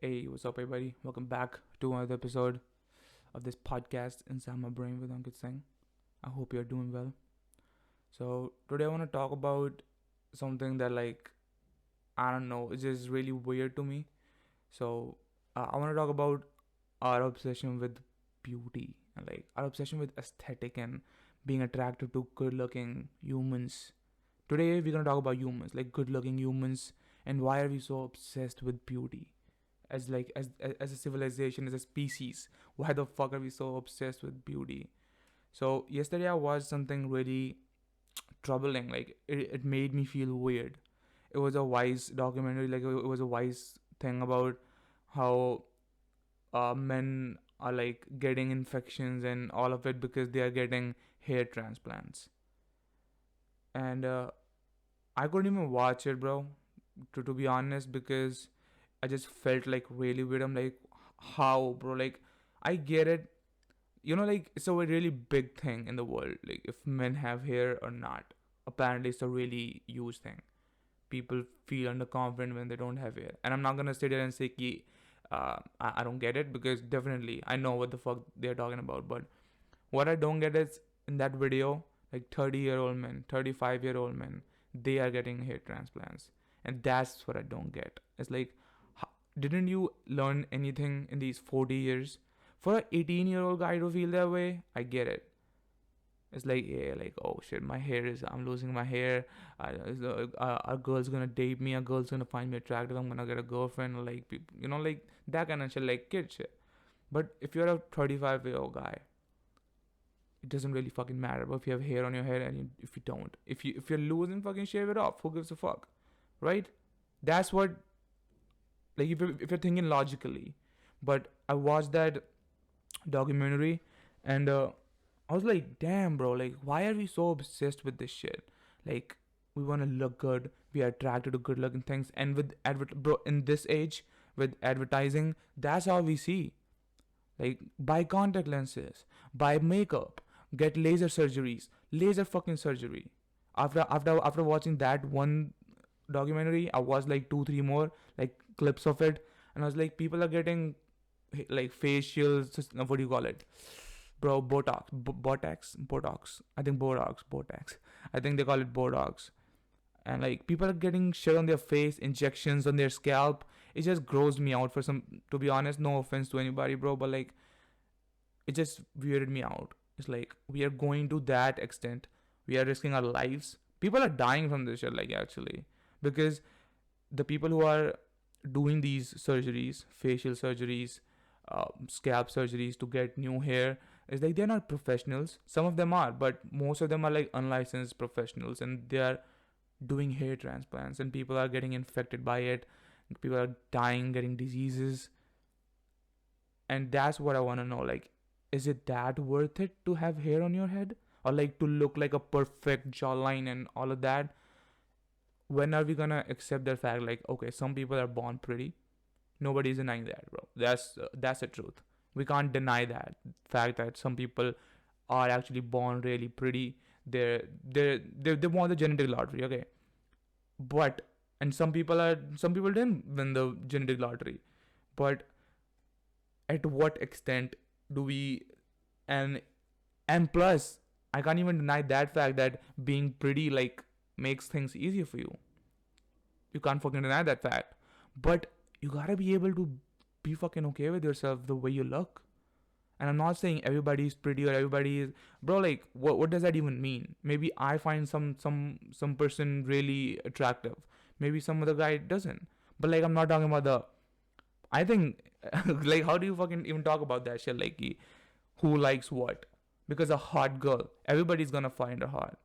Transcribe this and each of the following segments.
Hey, what's up, everybody? Welcome back to another episode of this podcast, Inside My Brain with Ankit Singh. I hope you're doing well. So, today I want to talk about something that, I don't know, it's just really weird to me. So, I want to talk about our obsession with beauty and, our obsession with aesthetic and being attracted to good looking humans. Today, we're going to talk about humans, like good looking humans, and why are we so obsessed with beauty? As a civilization, as a species, why the fuck are we so obsessed with beauty? So yesterday I watched something really troubling. It made me feel weird. It was a wise documentary. It was a wise thing about how men are getting infections and all of it because they are getting hair transplants. And I couldn't even watch it, bro, to be honest, because I just felt really weird. I'm like, how, bro? I get it. It's a really big thing in the world. Like, if men have hair or not. Apparently, it's a really huge thing. People feel underconfident when they don't have hair. And I'm not gonna sit there and say, I don't get it, because definitely I know what the fuck they're talking about. But what I don't get is in that video, 30-year-old men, 35-year-old men, they are getting hair transplants. And that's what I don't get. It's like, didn't you learn anything in these 40 years? For an 18-year-old guy to feel that way, I get it. It's like, yeah, oh shit, I'm losing my hair. A girl's gonna date me, a girl's gonna find me attractive, I'm gonna get a girlfriend, that kind of shit, like kid shit. But if you're a 35-year-old guy, it doesn't really fucking matter. But if you have hair on your head and if you don't, if you're losing, fucking shave it off. Who gives a fuck, right? That's what, if you're thinking logically. But I watched that documentary, and I was like, damn, bro, why are we so obsessed with this shit? Like, we want to look good, we are attracted to good looking things, and with bro, in this age, with advertising, that's how we see. Like, buy contact lenses, buy makeup, get laser fucking surgery. After watching that one documentary, I watched like 2-3 more clips of it, and I was like, people are getting facials. What do you call it, bro? Botox. I think Botox. I think they call it Botox. And people are getting shit on their face, injections on their scalp. It just grows me out. To be honest, no offense to anybody, bro, but it just weirded me out. It's like, we are going to that extent. We are risking our lives. People are dying from this shit, actually, because the people who are doing these surgeries, facial surgeries, scalp surgeries to get new hair, is they're not professionals. Some of them are, but most of them are unlicensed professionals, and they are doing hair transplants, and people are getting infected by it. People are dying, getting diseases, and that's what I want to know. Is it that worth it to have hair on your head, or to look like a perfect jawline and all of that? When are we gonna accept that fact? Okay, some people are born pretty. Nobody's denying that, bro. That's the truth. We can't deny that fact that some people are actually born really pretty. They won the genetic lottery, okay. But and some people didn't win the genetic lottery. But at what extent do we, and and plus, I can't even deny that fact that being pretty makes things easier for you. You can't fucking deny that fact. But you gotta be able to be fucking okay with yourself the way you look. And I'm not saying everybody's pretty or everybody is, bro. What does that even mean? Maybe I find some person really attractive. Maybe some other guy doesn't. But I'm not talking about the. I think how do you fucking even talk about that shit? Who likes what? Because a hot girl, everybody's gonna find her hot.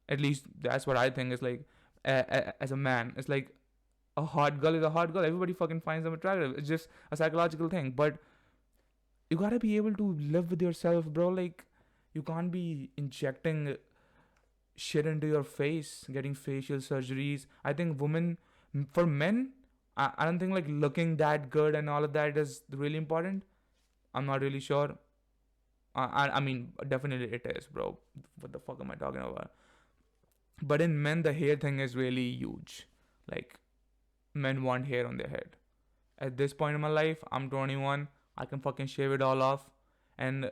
At least that's what I think. Is as a man, it's a hot girl is a hot girl. Everybody fucking finds them attractive. It's just a psychological thing. But you gotta be able to live with yourself, bro. You can't be injecting shit into your face, getting facial surgeries. I think for men, I don't think looking that good and all of that is really important. I'm not really sure. I mean, definitely it is, bro. What the fuck am I talking about? But in men, the hair thing is really huge. Men want hair on their head. At this point in my life, I'm 21. I can fucking shave it all off, and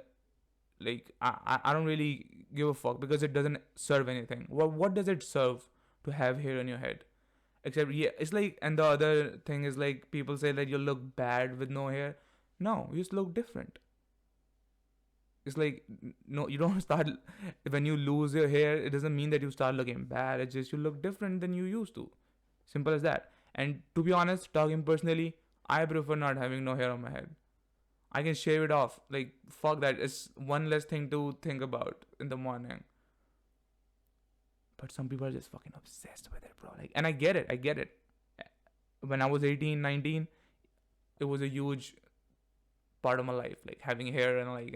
like I don't really give a fuck because it doesn't serve anything. What does it serve to have hair on your head? Except, yeah, it's like, and the other thing is like people say that you look bad with no hair. No, you just look different. It's like, no, you don't start when you lose your hair. It doesn't mean that you start looking bad. It's just you look different than you used to. Simple as that. And to be honest, talking personally, I prefer not having no hair on my head. I can shave it off. Like, fuck that. It's one less thing to think about in the morning. But some people are just fucking obsessed with it, bro. Like, and I get it. I get it. When I was 18, 19, it was a huge part of my life. Like, having hair and, like,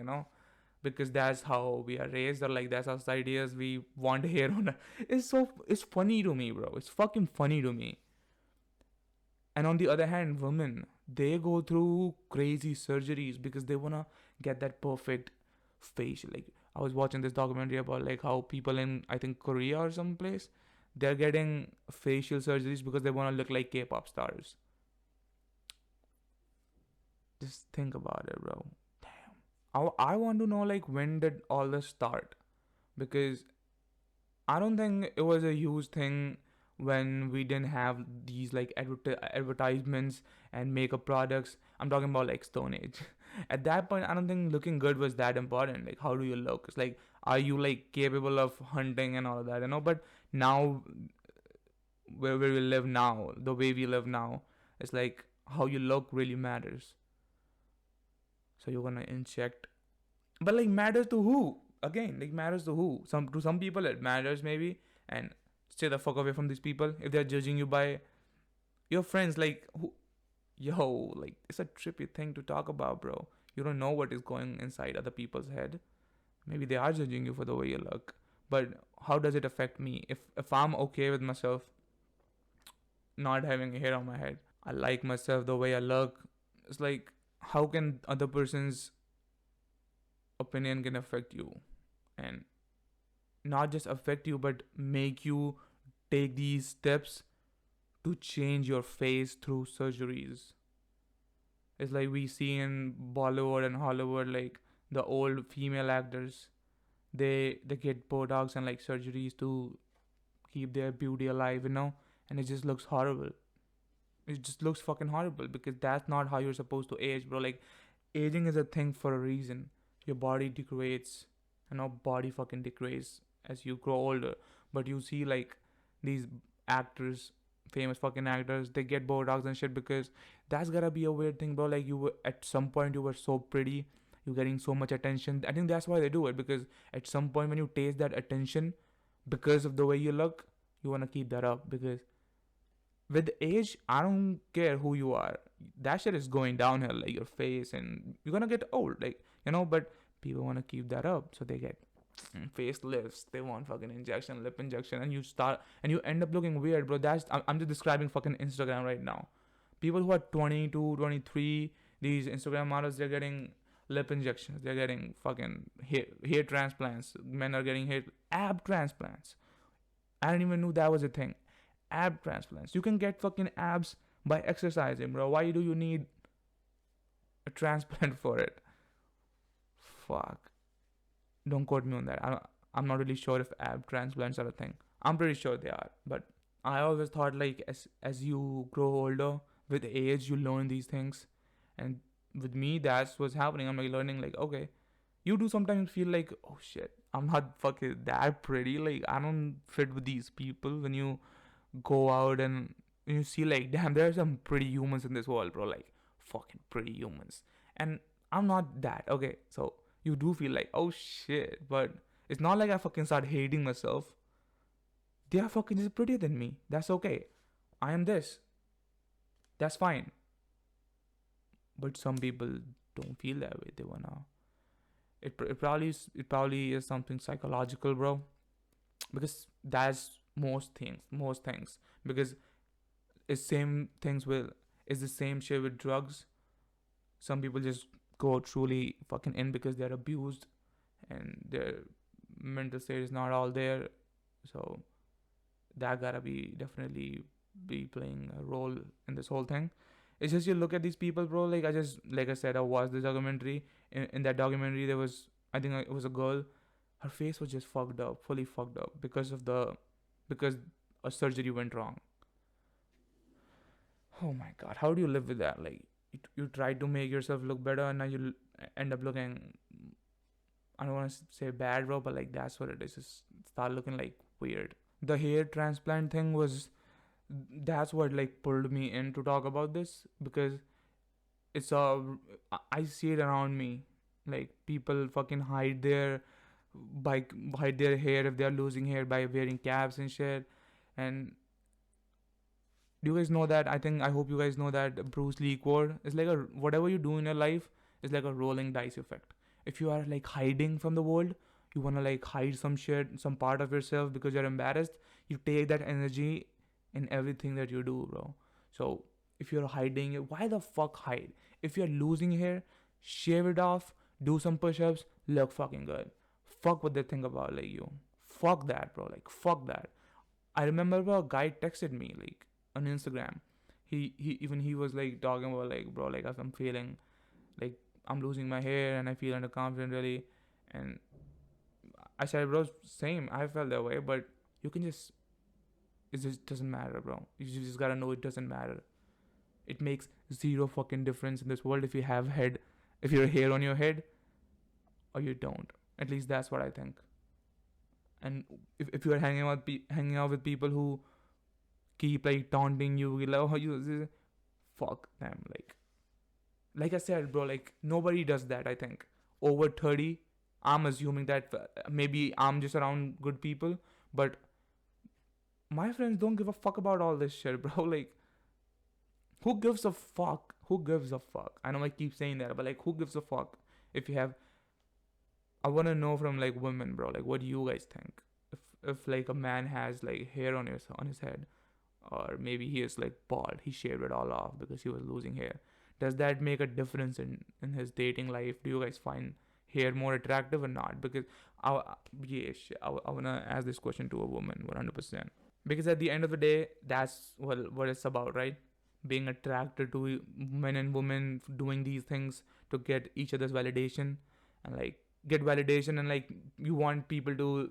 because that's how we are raised, or like that's how society is. We want hair on. It's funny to me, bro. It's fucking funny to me. And on the other hand, women, they go through crazy surgeries because they wanna get that perfect face. Like, I was watching this documentary about like how people in, I think, Korea or some place, they're getting facial surgeries because they wanna look like K-pop stars. Just think about it, bro. I want to know, like, when did all this start? Because I don't think it was a huge thing when we didn't have these like advertisements and makeup products. I'm talking about like Stone Age. At that point, I don't think looking good was that important. Like, how do you look? It's like, are you like capable of hunting and all of that? But now, where we live now, the way we live now, it's like how you look really matters. So you're gonna inject, but like, matters to who? Again, like, matters to who? Some people it matters maybe, and stay the fuck away from these people if they're judging you by your friends. Like, who? Yo, like, it's a trippy thing to talk about, bro. You don't know what is going inside other people's head. Maybe they are judging you for the way you look, but how does it affect me? If I'm okay with myself not having a hair on my head, I like myself the way I look. It's like, how can other person's opinion can affect you, and not just affect you but make you take these steps to change your face through surgeries? It's like we see in Bollywood and Hollywood, like the old female actors, they get Botox and like surgeries to keep their beauty alive, and it just looks horrible. It just looks fucking horrible because that's not how you're supposed to age, bro. Like, aging is a thing for a reason. Your body degrades, body fucking degrades as you grow older. But you see, like, these actors, famous fucking actors, they get Botox and shit because that's gotta be a weird thing, bro. Like, you were, at some point, you were so pretty, you're getting so much attention. I think that's why they do it, because at some point when you taste that attention because of the way you look, you wanna keep that up. Because with age, I don't care who you are, that shit is going downhill, like your face, and you're gonna get old, like, but people want to keep that up, so they get facelifts, they want fucking injection, lip injection, and you end up looking weird, bro. I'm just describing fucking Instagram right now. People who are 22, 23, these Instagram models, they're getting lip injections, they're getting fucking hair transplants, men are getting ab transplants. I didn't even know that was a thing. Ab transplants, you can get fucking abs by exercising, bro. Why do you need a transplant for it? Fuck. Don't quote me on that. I'm not really sure if ab transplants are a thing. I'm pretty sure they are. But I always thought, like, as you grow older, with age, you learn these things. And with me, that's what's happening. I'm like learning, like, okay, you do sometimes feel like, oh shit, I'm not fucking that pretty. Like, I don't fit with these people. When you go out and you see, like, damn, there are some pretty humans in this world, bro. Like, fucking pretty humans. And I'm not that. Okay, so you do feel like, oh shit, but it's not like I fucking start hating myself. They are fucking just prettier than me. That's okay. I am this. That's fine. But some people don't feel that way. They wanna. It probably is something psychological, bro. Because that's most things. Because it's same things with. It's the same shit with drugs. Some people just go truly fucking in because they're abused and their mental state is not all there. So that gotta be definitely be playing a role in this whole thing. It's just you look at these people, bro. Like like I said, I watched the documentary. In that documentary, there was, I think it was a girl. Her face was just fucked up, fully fucked up because a surgery went wrong. Oh my god, how do you live with that? Like you try to make yourself look better, and now you end up looking. I don't want to say bad, bro, but like that's what it is. Just start looking like weird. The hair transplant thing was, that's what like pulled me in to talk about this, because it's I see it around me. Like people fucking by hide their hair if they're losing hair by wearing caps and shit. And do you guys know that? I hope you guys know that Bruce Lee quote is like, a whatever you do in your life is like a rolling dice effect. If you are like hiding from the world, you wanna like hide some shit, some part of yourself because you're embarrassed. You take that energy in everything that you do, bro. So if you're hiding, why the fuck hide? If you're losing hair, shave it off, do some push-ups, look fucking good. Fuck what they think about like you. Fuck that, bro. Like fuck that. I remember, bro, a guy texted me like on Instagram. He was like talking about like, bro, like if I'm feeling like I'm losing my hair and I feel underconfident really. And I said, bro, same. I felt that way, but you can just, it just doesn't matter, bro. You just gotta know it doesn't matter. It makes zero fucking difference in this world if you have if you're hair on your head or you don't. At least that's what I think. And if you're hanging out with people who keep like taunting you, like, oh, you, fuck them. Like I said, bro, like nobody does that. I think over 30, I'm assuming that maybe I'm just around good people, but my friends don't give a fuck about all this shit, bro. Like, who gives a fuck? Who gives a fuck? I know I keep saying that, but like, who gives a fuck? If you have, I want to know from like women, bro. Like, what do you guys think? If like a man has like hair on his head, or maybe he is like bald, he shaved it all off because he was losing hair. Does that make a difference in his dating life? Do you guys find hair more attractive or not? Because I wanna ask this question to a woman, 100%. Because at the end of the day, that's what it's about, right? Being attracted to men and women doing these things to get each other's validation, and like get validation, and like you want people to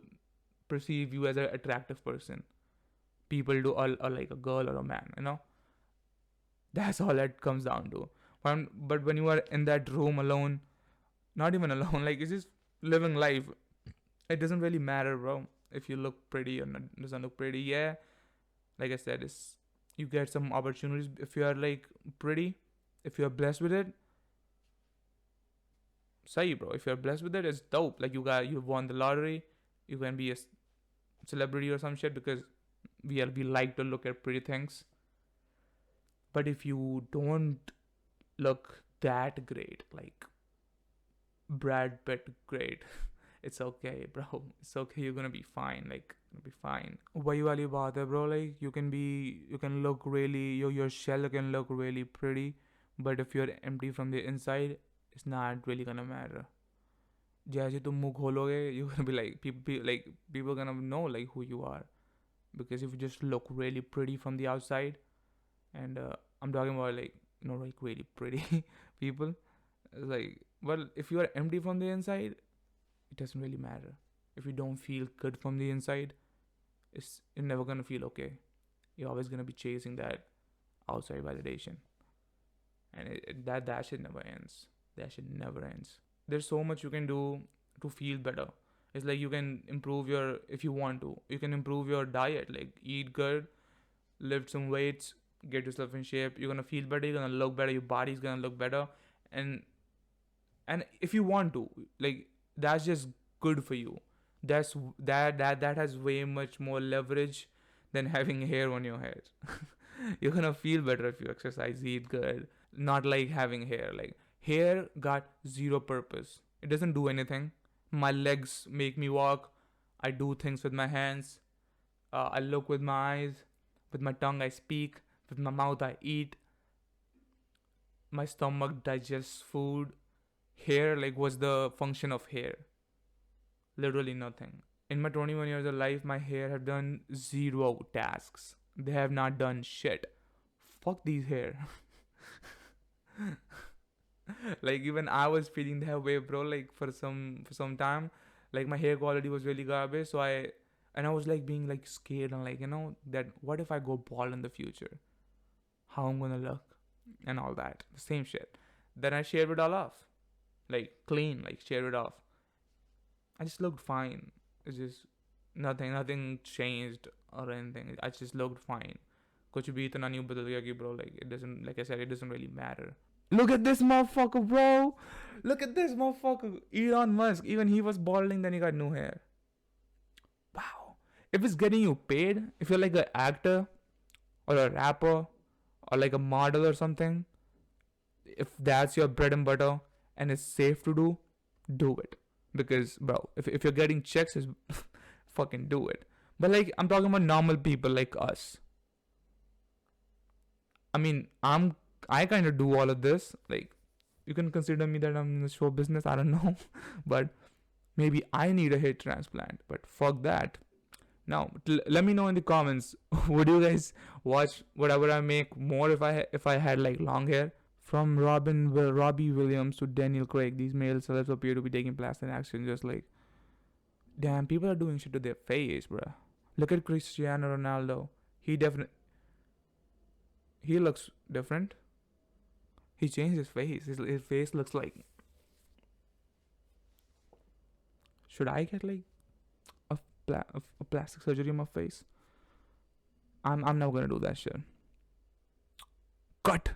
perceive you as an attractive person. People do, or like a girl or a man, that's all it comes down to. But when you are in that room alone, not even alone, like it's just living life, it doesn't really matter, bro, if you look pretty or not, doesn't look pretty. Yeah, like I said, it's, you get some opportunities if you are like pretty, if you are blessed with it. Say, bro, if you're blessed with it, it's dope. Like you won the lottery, you can be a celebrity or some shit, because we like to look at pretty things. But if you don't look that great, like Brad Pitt great, it's okay, bro. It's okay. You're gonna be fine. Like, gonna be fine. वही वाली बात है, bro. Like, you can look really, your shell can look really pretty, but if you're empty from the inside, it's not really gonna matter. जैसे तुम मुंह खोलोगे, you're gonna be like, people gonna know like who you are, because if you just look really pretty from the outside, and I'm talking about like, like really pretty people, like, well, if you are empty from the inside, it doesn't really matter. If you don't feel good from the inside, you're never gonna feel okay. You're always gonna be chasing that outside validation, and that shit never ends. That shit never ends. There's so much you can do to feel better. It's like you can improve if you want to, you can improve your diet, like eat good, lift some weights, get yourself in shape. You're gonna feel better, you're gonna look better, your body's gonna look better. And if you want to, like, that's just good for you. That has way much more leverage than having hair on your head. You're gonna feel better if you exercise, eat good. Not like having hair. Like, hair got zero purpose. It doesn't do anything. My legs make me walk. I do things with my hands. I look with my eyes. With my tongue I speak. With my mouth I eat. My stomach digests food. Hair, like, what's the function of hair? Literally nothing. In my 21 years of life, my hair have done zero tasks. They have not done shit. Fuck these hair. Like even I was feeling that way, bro. Like for some time, like my hair quality was really garbage. So I was like being like scared and like that what if I go bald in the future? How I'm gonna look and all that. The same shit. Then I shaved it all off, like clean, like shaved it off. I just looked fine. It's just nothing changed or anything. I just looked fine. कुछ भी इतना नहीं बदल गया कि bro, like it doesn't, like I said, it doesn't really matter. Look at this motherfucker, bro. Look at this motherfucker. Elon Musk, even he was balding, then he got new hair. Wow. If it's getting you paid, if you're like an actor or a rapper or like a model or something, if that's your bread and butter and it's safe to do it. Because, bro, if you're getting checks, fucking do it. But like, I'm talking about normal people like us. I mean, I kind of do all of this. Like, you can consider me that I'm in the show business. I don't know, but maybe I need a hair transplant. But fuck that. Now, let me know in the comments. Would you guys watch whatever I make more if I had like long hair? From Robbie Williams to Daniel Craig, these male celebs appear to be taking plastic action. Just like, damn, people are doing shit to their face, bruh. Look at Cristiano Ronaldo. He looks different. He changed his face. His face looks like. Should I get like a plastic surgery on my face? I'm not gonna do that shit. Cut.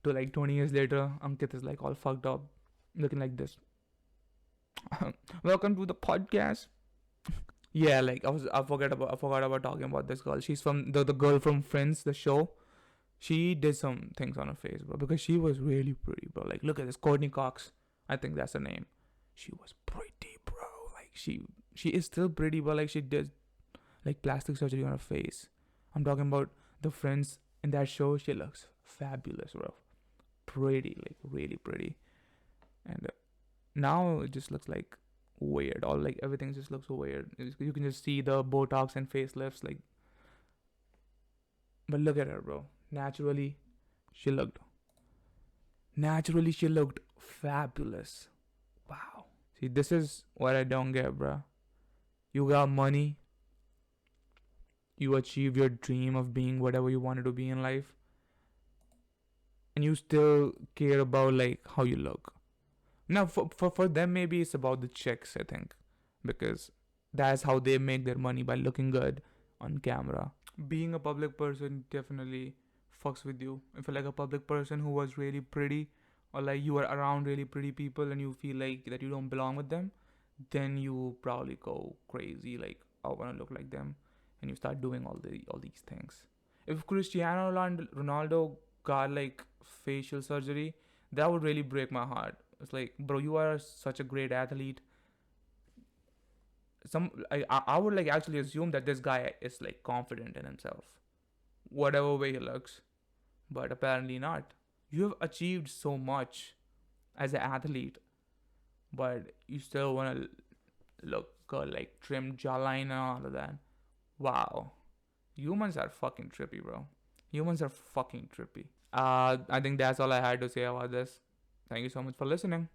To like 20 years later, Ankit is like all fucked up, looking like this. Welcome to the podcast. Yeah, like I forgot about talking about this girl. She's from the girl from Friends, the show. She did some things on her face, bro, because she was really pretty, bro. Like, look at this, Courtney Cox. I think that's her name. She was pretty, bro. Like she is still pretty, but like she did like plastic surgery on her face. I'm talking about the Friends in that show. She looks fabulous, bro. Pretty, like really pretty. And now it just looks like weird. All like everything just looks weird. You can just see the Botox and facelifts, like. But look at her, bro. Naturally, she looked fabulous. Wow. See, this is what I don't get, bro. You got money. You achieve your dream of being whatever you wanted to be in life. And you still care about like how you look. Now, for them, maybe it's about the checks, I think. Because that's how they make their money, by looking good on camera. Being a public person definitely fucks with you. If you're like a public person who was really pretty, or like you are around really pretty people and you feel like that you don't belong with them, then you probably go crazy, like I want to look like them, and you start doing all these things. If Cristiano Ronaldo got like facial surgery, that would really break my heart. It's like, bro, you are such a great athlete. I would like actually assume that this guy is like confident in himself, whatever way he looks, but apparently not. You have achieved so much as an athlete, but you still want to look like trimmed jawline and all of that. Wow, humans are fucking trippy, bro. Humans are fucking trippy. I think that's all I had to say about this. Thank you so much for listening.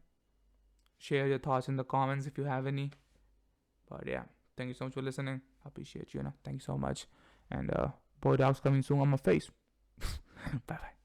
Share your thoughts in the comments if you have any. But yeah, thank you so much for listening. I appreciate you. Thank you so much. And Boy Dog's coming soon on my face. Bye bye.